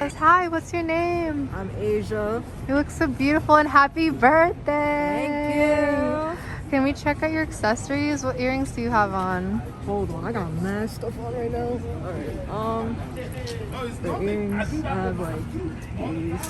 says hi. What's your name? I'm Asia. You look so beautiful and happy birthday. Thank you. Can we check out your accessories? What earrings do you have on? Hold on, I got mad stuff on right now. Alright, the earrings I have like these.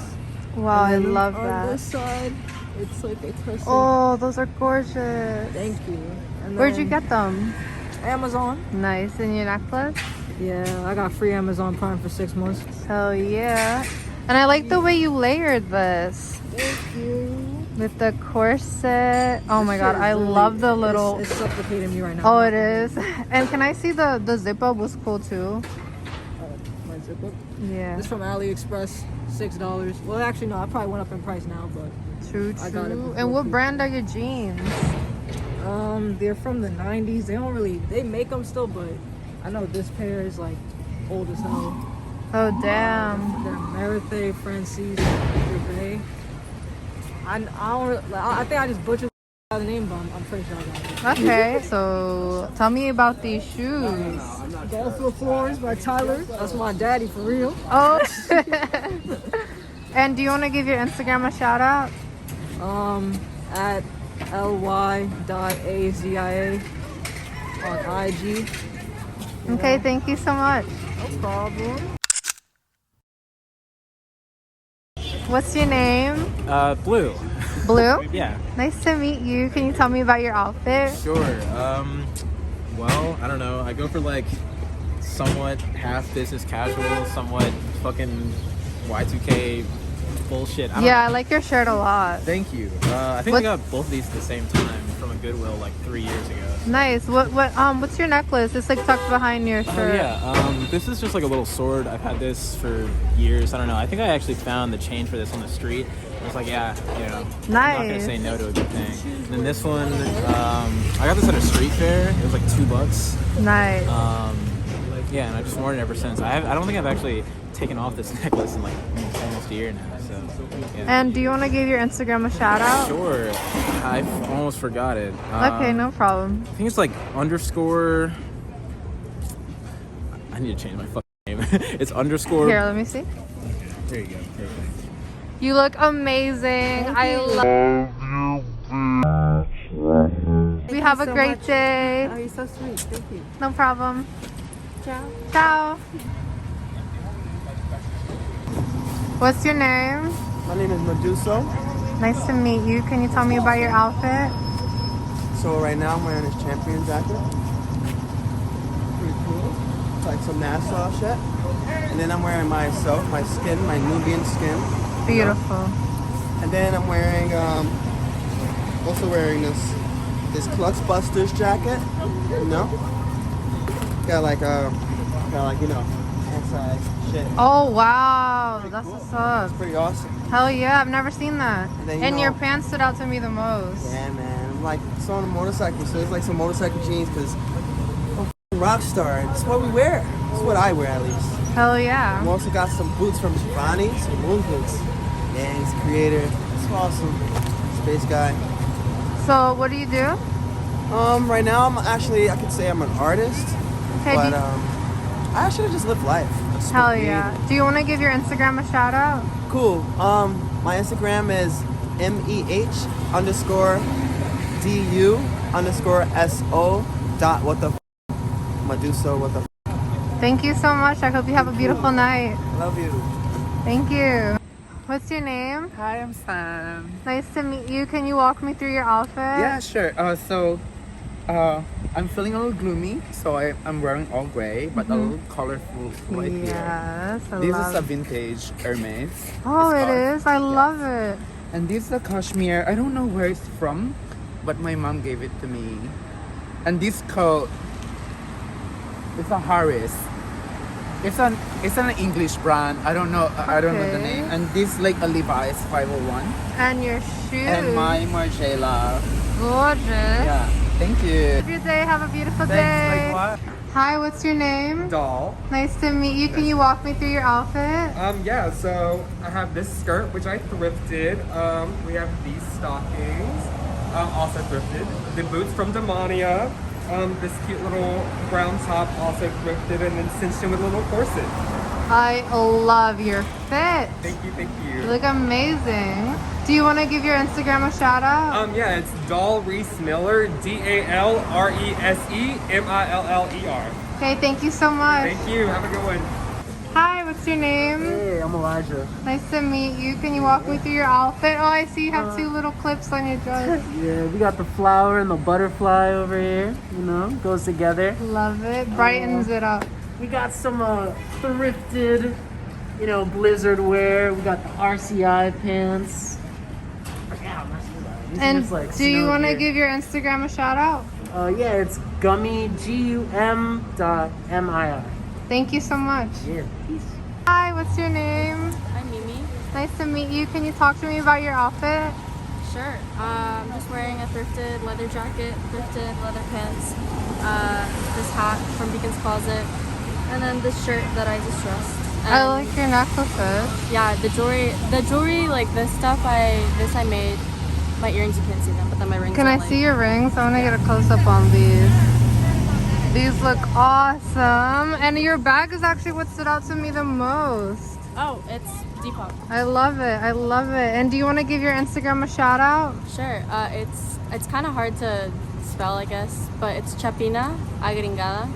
Wow, I love on that. On this side, it's like a crescent. Oh, those are gorgeous. Thank you. And Where'd you get them? Amazon. Nice. And your necklace? Yeah, I got free Amazon Prime for 6 months. Hell yeah. And I like the way you layered this. Thank you. With the corset. Oh my god, I love the little... It's suffocating me right now. Oh, it is. And can I see the zip up was cool too? My zip up? Yeah. It's from AliExpress, $6. Well, actually, no, I probably went up in price now, but... True. I got it. And what brand are your jeans? They're from the 90s. They don't really... They make them still, but I know this pair is, like, old as hell. Oh, damn. They're Marithe Francis Gervais. I think I just butchered the name, but I'm pretty sure I got it. Okay, so tell me about these shoes. Golf Floors by Tyler. That's my daddy for real. Oh. And do you want to give your Instagram a shout out? At ly.azia on IG. Okay, thank you so much. No problem. What's your name? Blue. Blue? Yeah. Nice to meet you. Can you tell me about your outfit? Sure. Well, I don't know. I go for like somewhat half business casual, somewhat fucking Y2K bullshit. I like your shirt a lot. Thank you. I think I got both of these at the same time from a Goodwill like 3 years ago. Nice. What's your necklace? It's like tucked behind your shirt. Oh yeah. This is just like a little sword. I've had this for years. I don't know. I think I actually found the chain for this on the street. I was like, yeah, you know, Nice. I'm not gonna say no to a good thing. And then this one, I got this at a street fair. It was like $2. Nice. Yeah, and I've just worn it ever since. I don't think I've actually taken off this necklace in like almost a year now. So. Yeah. And do you want to give your Instagram a shout out? Sure. I almost forgot it. Okay, no problem. I think it's like underscore. I need to change my fucking name. It's underscore. Here, let me see. There you go. Perfect. You look amazing. I love you. We have a great day. Oh, you're so sweet. Thank you. No problem. Ciao. Ciao. What's your name? My name is Meduso. Nice to meet you. Can you tell me about your outfit? So right now I'm wearing this champion jacket. Pretty cool. It's like some Nassau shit. And then I'm wearing my skin, my Nubian skin. Beautiful. And then I'm wearing, also wearing this Klux Busters jacket. You know? Got like, you know, inside shit. Oh, wow. That's what's up. It's pretty awesome. Hell yeah. I've never seen that. And then, And your pants stood out to me the most. Yeah, man. I'm like, it's on a motorcycle, so it's like some motorcycle jeans because I'm a f***ing rock star. It's what we wear. It's what I wear, at least. Hell yeah. I've also got some boots from Giovanni, some moon boots. Yeah, he's a creator. It's awesome. Space guy. So, what do you do? Right now, I could say I'm an artist. Okay, But, I actually just live life. I smoke hell weed. yeah. Do you want to give your Instagram a shout out? Cool. My Instagram is MEH_DU_SO dot what the f. Meduso, what the f. Thank you so much. I hope you have a beautiful night. Love you. Thank you. What's your name? Hi, I'm Sam. Nice to meet you. Can you walk me through your outfit? Yeah, sure. I'm feeling a little gloomy, so I'm wearing all gray, but a little colorful right here. Yes, I This love is a vintage Hermes. Oh, it scarf. is? I love it. And this is a cashmere. I don't know where it's from, but my mom gave it to me. And this coat, it's a Harris. It's an English brand. I don't know the Okay. name. And this like a Levi's 501. And your shoes. And my Margiela. Gorgeous. Yeah. Thank you. Have your day. Have a beautiful Thanks. day. Like what? Hi, what's your name? Doll. Nice to meet you. Can you walk me through your outfit? Yeah, so I have this skirt, which I thrifted. We have these stockings, also thrifted. The boots from Demania. This cute little brown top, also thrifted, and then cinched in with a little corset. I love your fit. Thank you, thank You you. look amazing. Do you want to give your Instagram a shout out? Yeah, it's Doll Reese Miller, DALRESEMILLER. Okay, thank you so much. Thank you. Have a good one. Hi, what's your name? Hey, I'm Elijah. Nice to meet you. Can you walk me through your outfit? Oh, I see you have two little clips on your dress. Yeah, we got the flower and the butterfly over here. You know, goes together. Love it. Brightens it up. We got some thrifted, you know, blizzard wear. We got the RCI pants. Yeah, I'm not sure about it. These are And just, like, do you snow want to gear. give your Instagram a shout out? Yeah, it's gummy GUM.MIR. Thank you so much. Yeah, peace. Hi, what's your name? I'm Mimi. Nice to meet you. Can you talk to me about your outfit? Sure. I'm just wearing a thrifted leather jacket, thrifted leather pants, this hat from Beacon's Closet, and then this shirt that I just dressed. I And like your necklaces. yeah, the jewelry, like this stuff I made. My earrings, you can't see them, but then my rings. Can are, I like, see your rings? I want to get a close up on these. These look awesome. And your bag is actually what stood out to me the most. Oh, it's Depop. I love it. I love it. And do you want to give your Instagram a shout out? Sure. It's kind of hard to spell, I guess, but it's Chapina Agringada,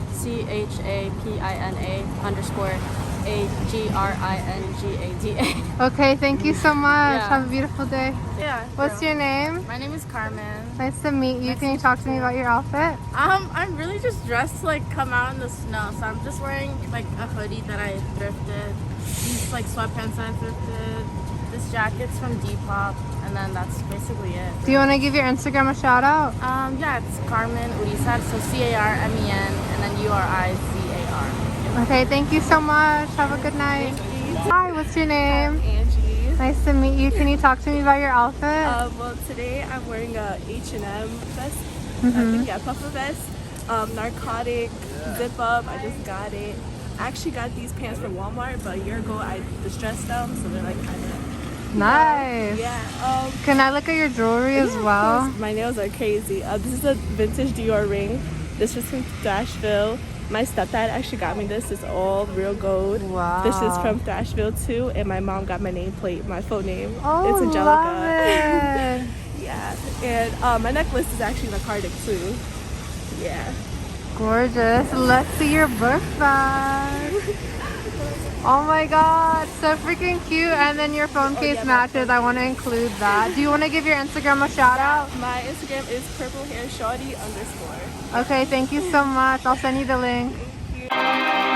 CHAPINA_AGRINGADA. Okay, thank you so much. Yeah. Have a beautiful day. Yeah. What's your name? My name is Carmen. Nice to meet you. Can you talk to me about your outfit? I'm really just dressed to like come out in the snow. So I'm just wearing like a hoodie that I thrifted. These like sweatpants I thrifted. This jacket's from Depop, and then that's basically it. Do you want to give your Instagram a shout out? Yeah, it's Carmen Urizar, so CARMEN and then URIZAR. Okay, thank you so much. Have a good night. Hi, what's your name? Angie. Nice to meet you. Can you talk to me about your outfit? Well, today I'm wearing a H&M vest. Mhm. Yeah, puffer vest. Narcotic zip up. I just got it. I actually got these pants from Walmart, but a year ago I distressed them, so they're like kind of. Nice. Yeah. Can I look at your jewelry as Of well? course. My nails are crazy. This is a vintage Dior ring. This was from Thrashville. My stepdad actually got me this. It's all real gold. Wow. This is from Thrashville too, and my mom got my nameplate, my full name. Oh, it's Angelica. love it. Yeah, and my necklace is actually narcotic too. Yeah. Gorgeous. Let's see your book bag. Oh my god, so freaking cute. And then your phone case yeah, matches. I want to include that. Do you want to give your Instagram a shout out? My Instagram is purplehairshawty_. Okay, thank you so much. I'll send you the link. Thank you.